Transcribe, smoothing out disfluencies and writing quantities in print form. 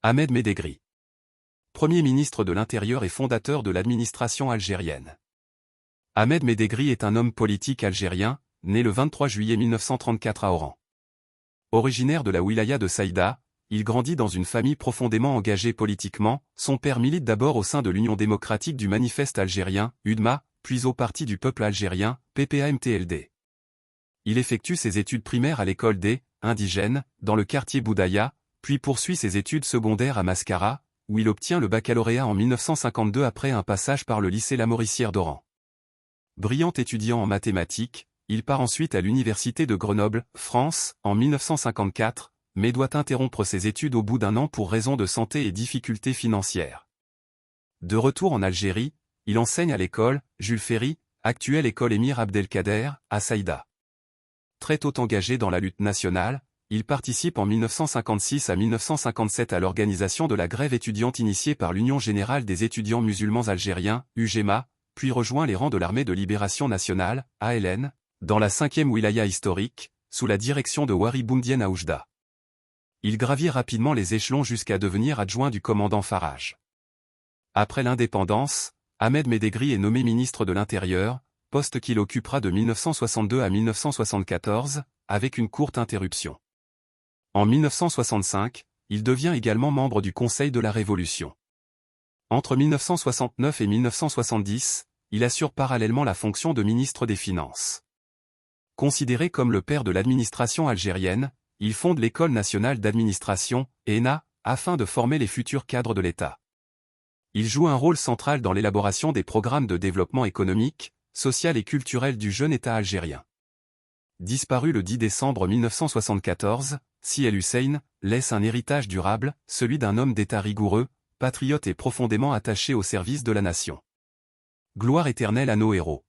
Ahmed Médégri. Premier ministre de l'Intérieur et fondateur de l'administration algérienne. Ahmed Médégri est un homme politique algérien, né le 23 juillet 1934 à Oran. Originaire de la wilaya de Saïda, il grandit dans une famille profondément engagée politiquement. Son père milite d'abord au sein de l'Union démocratique du Manifeste algérien, UDMA, puis au Parti du peuple algérien, PPA-MTLD. Il effectue ses études primaires à l'école des indigènes, dans le quartier Boudaya, puis poursuit ses études secondaires à Mascara, où il obtient le baccalauréat en 1952 après un passage par le lycée La Mauricière d'Oran. Brillant étudiant en mathématiques, il part ensuite à l'université de Grenoble, France, en 1954, mais doit interrompre ses études au bout d'un an pour raisons de santé et difficultés financières. De retour en Algérie, il enseigne à l'école Jules Ferry, actuelle école Émir Abdelkader, à Saïda. Très tôt engagé dans la lutte nationale, il participe en 1956 à 1957 à l'organisation de la grève étudiante initiée par l'Union générale des étudiants musulmans algériens, UGEMA, puis rejoint les rangs de l'Armée de libération nationale, ALN, dans la 5e wilaya historique, sous la direction de Wari Boumediene Aoujda. Il gravit rapidement les échelons jusqu'à devenir adjoint du commandant Faraj. Après l'indépendance, Ahmed Médégri est nommé ministre de l'Intérieur, poste qu'il occupera de 1962 à 1974, avec une courte interruption. En 1965, il devient également membre du Conseil de la Révolution. Entre 1969 et 1970, il assure parallèlement la fonction de ministre des Finances. Considéré comme le père de l'administration algérienne, il fonde l'École nationale d'administration, ENA, afin de former les futurs cadres de l'État. Il joue un rôle central dans l'élaboration des programmes de développement économique, social et culturel du jeune État algérien. Disparu le 10 décembre 1974, Si El Hussein laisse un héritage durable, celui d'un homme d'État rigoureux, patriote et profondément attaché au service de la nation. Gloire éternelle à nos héros.